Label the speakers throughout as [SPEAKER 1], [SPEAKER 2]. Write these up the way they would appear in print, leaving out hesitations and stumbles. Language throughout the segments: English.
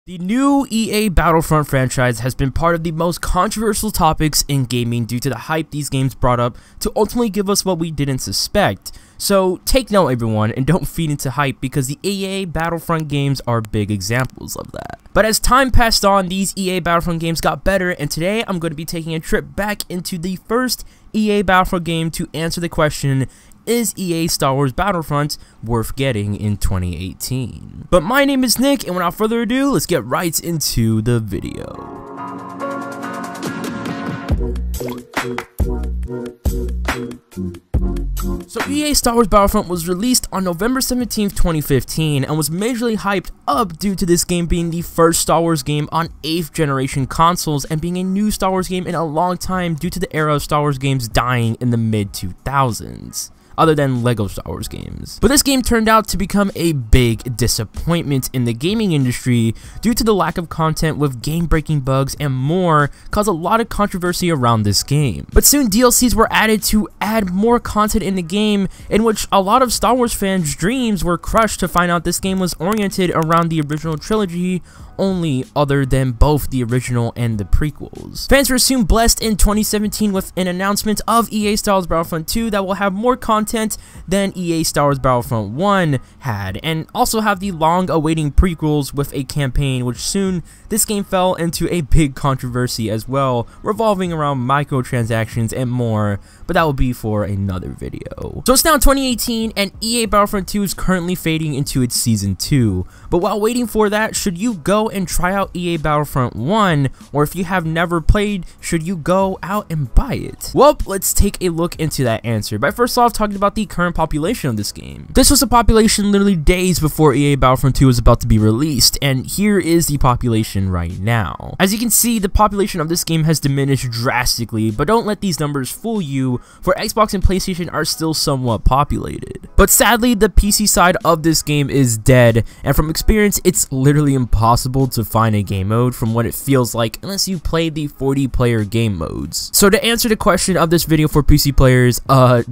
[SPEAKER 1] The new EA Battlefront franchise has been part of the most controversial topics in gaming due to the hype these games brought up to ultimately give us what we didn't suspect. So take note everyone, and don't feed into hype because the EA Battlefront games are big examples of that. But as time passed on, these EA Battlefront games got better, and today I'm going to be taking a trip back into the first EA Battlefront game to answer the question, is EA Star Wars Battlefront worth getting in 2018? But my name is Nick, and without further ado, let's get right into the video. So EA Star Wars Battlefront was released on November 17th, 2015 and was majorly hyped up due to this game being the first Star Wars game on 8th generation consoles and being a new Star Wars game in a long time due to the era of Star Wars games dying in the mid-2000s. Other than LEGO Star Wars games. But this game turned out to become a big disappointment in the gaming industry due to the lack of content with game-breaking bugs and more caused a lot of controversy around this game. But soon DLCs were added to add more content in the game, in which a lot of Star Wars fans' dreams were crushed to find out this game was oriented around the original trilogy only, other than both the original and the prequels. Fans were soon blessed in 2017 with an announcement of EA Star Wars Battlefront 2 that will have more content than EA Star Wars Battlefront 1 had, and also have the long-awaiting prequels with a campaign, which soon this game fell into a big controversy as well, revolving around microtransactions and more, but that will be for another video. So it's now 2018 and EA Battlefront 2 is currently fading into its Season 2, but while waiting for that, should you go and try out EA Battlefront 1, or if you have never played, should you go out and buy it? Well, let's take a look into that answer by first off talking about the current population of this game. This was a population literally days before EA Battlefront 2 was about to be released, and here is the population right now. As you can see, the population of this game has diminished drastically, but don't let these numbers fool you, for Xbox and PlayStation are still somewhat populated. But sadly, the PC side of this game is dead, and from experience, it's literally impossible to find a game mode from what it feels like unless you play the 40-player game modes. So to answer the question of this video for PC players,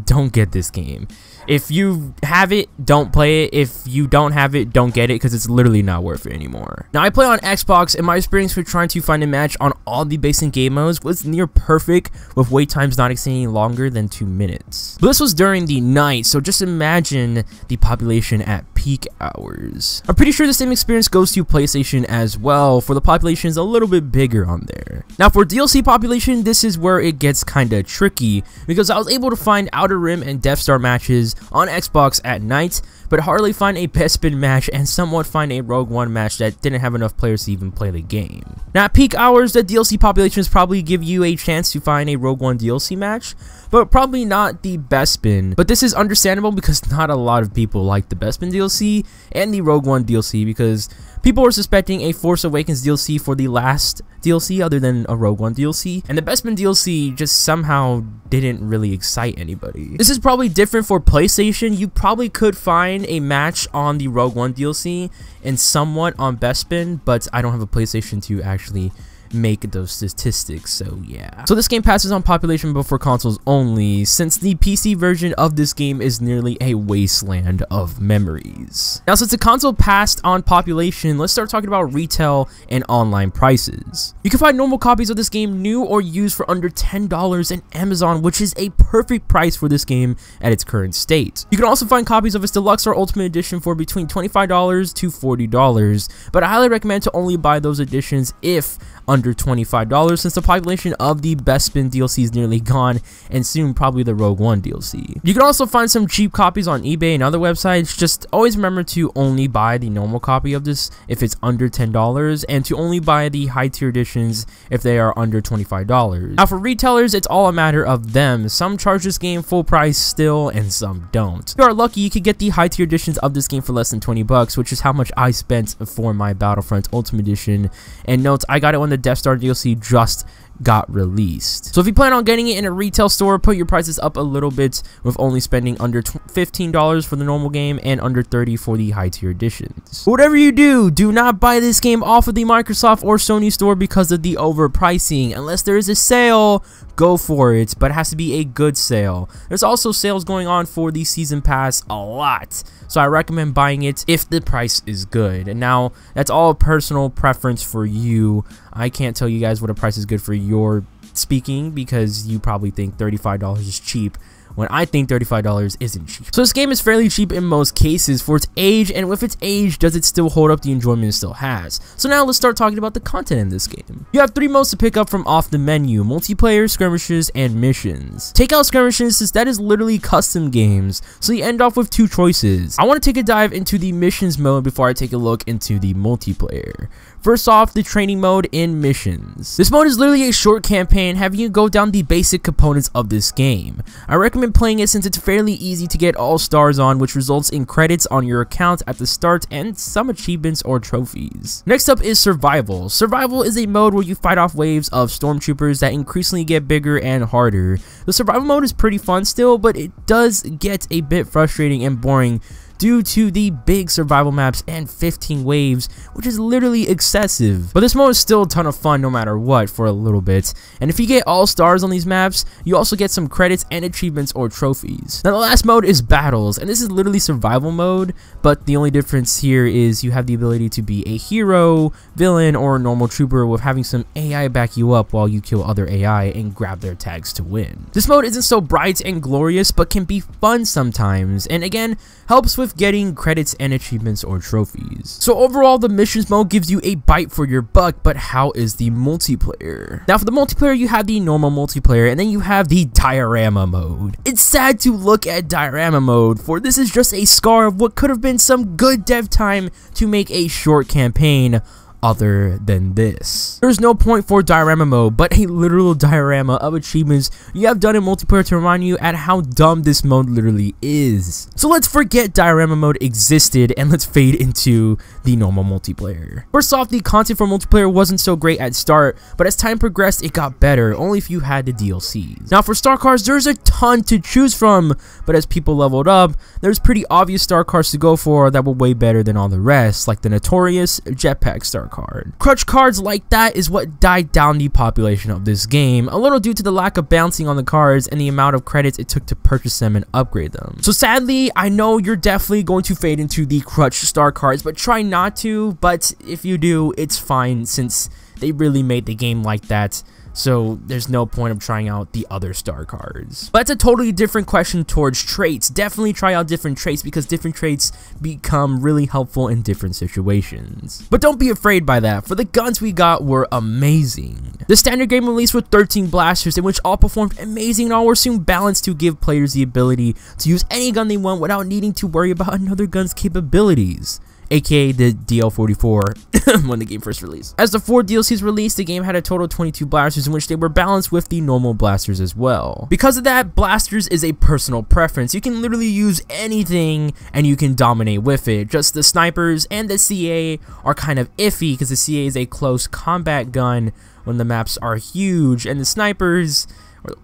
[SPEAKER 1] don't get this game. If you have it, don't play it. If you don't have it, don't get it, because it's literally not worth it anymore. Now, I play on Xbox, and my experience for trying to find a match on all the basic game modes was near perfect, with wait times not exceeding longer than 2 minutes. But this was during the night, so just imagine the population at peak hours. I'm pretty sure the same experience goes to PlayStation as well, for the population is a little bit bigger on there. Now, for DLC population, this is where it gets kinda tricky, because I was able to find Outer Rim and Death Star matches on Xbox at night, but hardly find a Bespin match and somewhat find a Rogue One match that didn't have enough players to even play the game. Now at peak hours, the DLC populations probably give you a chance to find a Rogue One DLC match, but probably not the Bespin. But this is understandable because not a lot of people like the Bespin DLC and the Rogue One DLC, because people were suspecting a Force Awakens DLC for the last DLC other than a Rogue One DLC, and the Bespin DLC just somehow didn't really excite anybody. This is probably different for PlayStation. You probably could find a match on the Rogue One DLC and somewhat on Bespin, but I don't have a PlayStation to actually make those statistics, so yeah. So this game passes on population but for consoles only, since the PC version of this game is nearly a wasteland of memories. Now, since the console passed on population, let's start talking about retail and online prices. You can find normal copies of this game new or used for under $10 in Amazon, which is a perfect price for this game at its current state. You can also find copies of its Deluxe or Ultimate Edition for between $25 to $40, but I highly recommend to only buy those editions if under $25, since the population of the Bespin DLC is nearly gone, and soon probably the Rogue One DLC. You can also find some cheap copies on eBay and other websites. Just always remember to only buy the normal copy of this if it's under $10, and to only buy the high tier editions if they are under $25. Now for retailers, it's all a matter of them. Some charge this game full price still, and some don't. If you are lucky, you could get the high tier editions of this game for less than 20 bucks, which is how much I spent for my Battlefront Ultimate Edition. And note, I got it when the Death Star DLC just got released. So if you plan on getting it in a retail store, put your prices up a little bit with only spending under $15 for the normal game and under $30 for the high tier editions. But whatever you do, do not buy this game off of the Microsoft or Sony store because of the overpricing. Unless there is a sale, go for it, but it has to be a good sale. There's also sales going on for the season pass a lot, so I recommend buying it if the price is good. And now that's all personal preference for you. I can't tell you guys what a price is good for your speaking because you probably think $35 is cheap, when I think $35 isn't cheap. So this game is fairly cheap in most cases for its age, and with its age, does it still hold up the enjoyment it still has? So now let's start talking about the content in this game. You have 3 modes to pick up from off the menu: multiplayer, skirmishes, and missions. Take out skirmishes since that is literally custom games, so you end off with 2 choices. I want to take a dive into the missions mode before I take a look into the multiplayer. First off, the training mode in missions. This mode is literally a short campaign having you go down the basic components of this game. I recommend playing it since it's fairly easy to get all stars on, which results in credits on your account at the start and some achievements or trophies. Next up is survival. Survival is a mode where you fight off waves of stormtroopers that increasingly get bigger and harder. The survival mode is pretty fun still, but it does get a bit frustrating and boring due to the big survival maps and 15 waves, which is literally excessive. But this mode is still a ton of fun no matter what for a little bit, and if you get all stars on these maps, you also get some credits and achievements or trophies. Now the last mode is battles, and this is literally survival mode, but the only difference here is you have the ability to be a hero, villain, or normal trooper with having some AI back you up while you kill other AI and grab their tags to win. This mode isn't so bright and glorious, but can be fun sometimes, and again, helps with getting credits and achievements or trophies. So overall, the missions mode gives you a bite for your buck, but how is the multiplayer? Now for the multiplayer, you have the normal multiplayer, and then you have the diorama mode. It's sad to look at diorama mode, for this is just a scar of what could have been some good dev time to make a short campaign other than this. There's no point for diorama mode, but a literal diorama of achievements you have done in multiplayer to remind you at how dumb this mode literally is. So let's forget diorama mode existed and let's fade into the normal multiplayer. First off, the content for multiplayer wasn't so great at start, but as time progressed it got better, only if you had the DLCs. Now for star cars, there's a ton to choose from, but as people leveled up, there's pretty obvious star cars to go for that were way better than all the rest, like the notorious jetpack star card. Crutch cards like that is what died down the population of this game, a little due to the lack of bouncing on the cards and the amount of credits it took to purchase them and upgrade them. So sadly, I know you're definitely going to fade into the crutch star cards, but try not to. But if you do, it's fine since they really made the game like that. So there's no point of trying out the other star cards. But that's a totally different question towards traits. Definitely try out different traits because different traits become really helpful in different situations. But don't be afraid by that, for the guns we got were amazing. The standard game released with 13 blasters, in which all performed amazing and all were soon balanced to give players the ability to use any gun they want without needing to worry about another gun's capabilities, aka the DL44 when the game first released. As the 4 DLCs released, the game had a total of 22 blasters, in which they were balanced with the normal blasters as well. Because of that, blasters is a personal preference. You can literally use anything and you can dominate with it. Just the snipers and the CA are kind of iffy because the CA is a close combat gun when the maps are huge, and the snipers,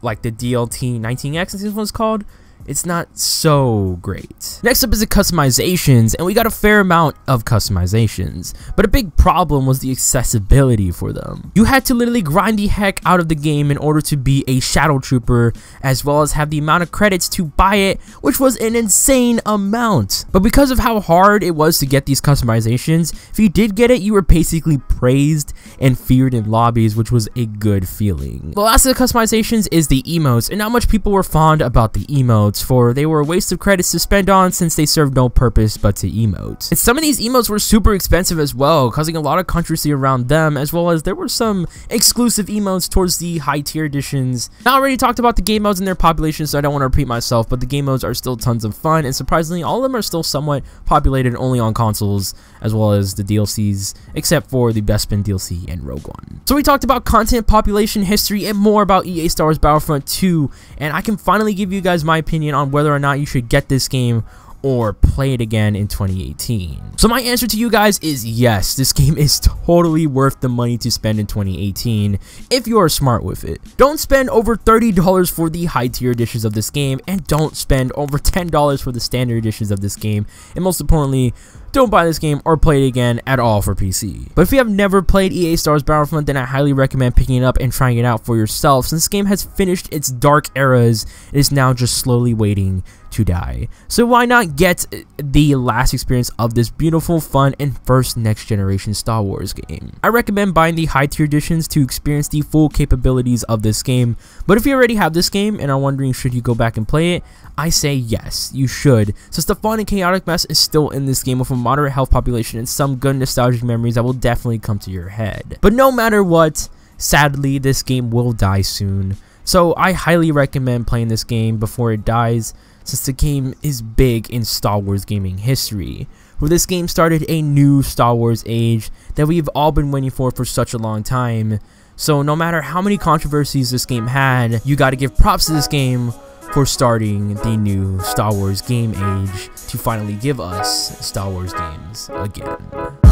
[SPEAKER 1] like the DLT-19X, I think this one's called, it's not so great. Next up is the customizations, and we got a fair amount of customizations, but a big problem was the accessibility for them. You had to literally grind the heck out of the game in order to be a shadow trooper, as well as have the amount of credits to buy it, which was an insane amount. But because of how hard it was to get these customizations, if you did get it, you were basically praised and feared in lobbies, which was a good feeling. The last of the customizations is the emotes, and not much people were fond about the emotes, for they were a waste of credits to spend on since they served no purpose but to emote. And some of these emotes were super expensive as well, causing a lot of controversy around them, as well as there were some exclusive emotes towards the high tier editions. I already talked about the game modes and their population, so I don't want to repeat myself, but the game modes are still tons of fun, and surprisingly all of them are still somewhat populated only on consoles, as well as the DLCs, except for the Bespin DLC and Rogue One. So we talked about content, population, history, and more about EA Star Wars Battlefront 2, and I can finally give you guys my opinion on whether or not you should get this game or play it again in 2018. So my answer to you guys is yes, this game is totally worth the money to spend in 2018 if you are smart with it. Don't spend over $30 for the high tier editions of this game, and don't spend over $10 for the standard editions of this game, and most importantly, don't buy this game or play it again at all for PC. But if you have never played EA Star Wars Battlefront, then I highly recommend picking it up and trying it out for yourself, since this game has finished its dark eras and is now just slowly waiting to die. So why not get the last experience of this beautiful, fun, and first next generation Star Wars game? I recommend buying the high tier editions to experience the full capabilities of this game, but if you already have this game and are wondering should you go back and play it, I say yes, you should, since the fun and chaotic mess is still in this game with a moderate health population and some good nostalgic memories that will definitely come to your head. But no matter what, sadly, this game will die soon, so I highly recommend playing this game before it dies, since the game is big in Star Wars gaming history, where this game started a new Star Wars age that we've all been waiting for such a long time. So no matter how many controversies this game had, you gotta give props to this game for starting the new Star Wars game age to finally give us Star Wars games again.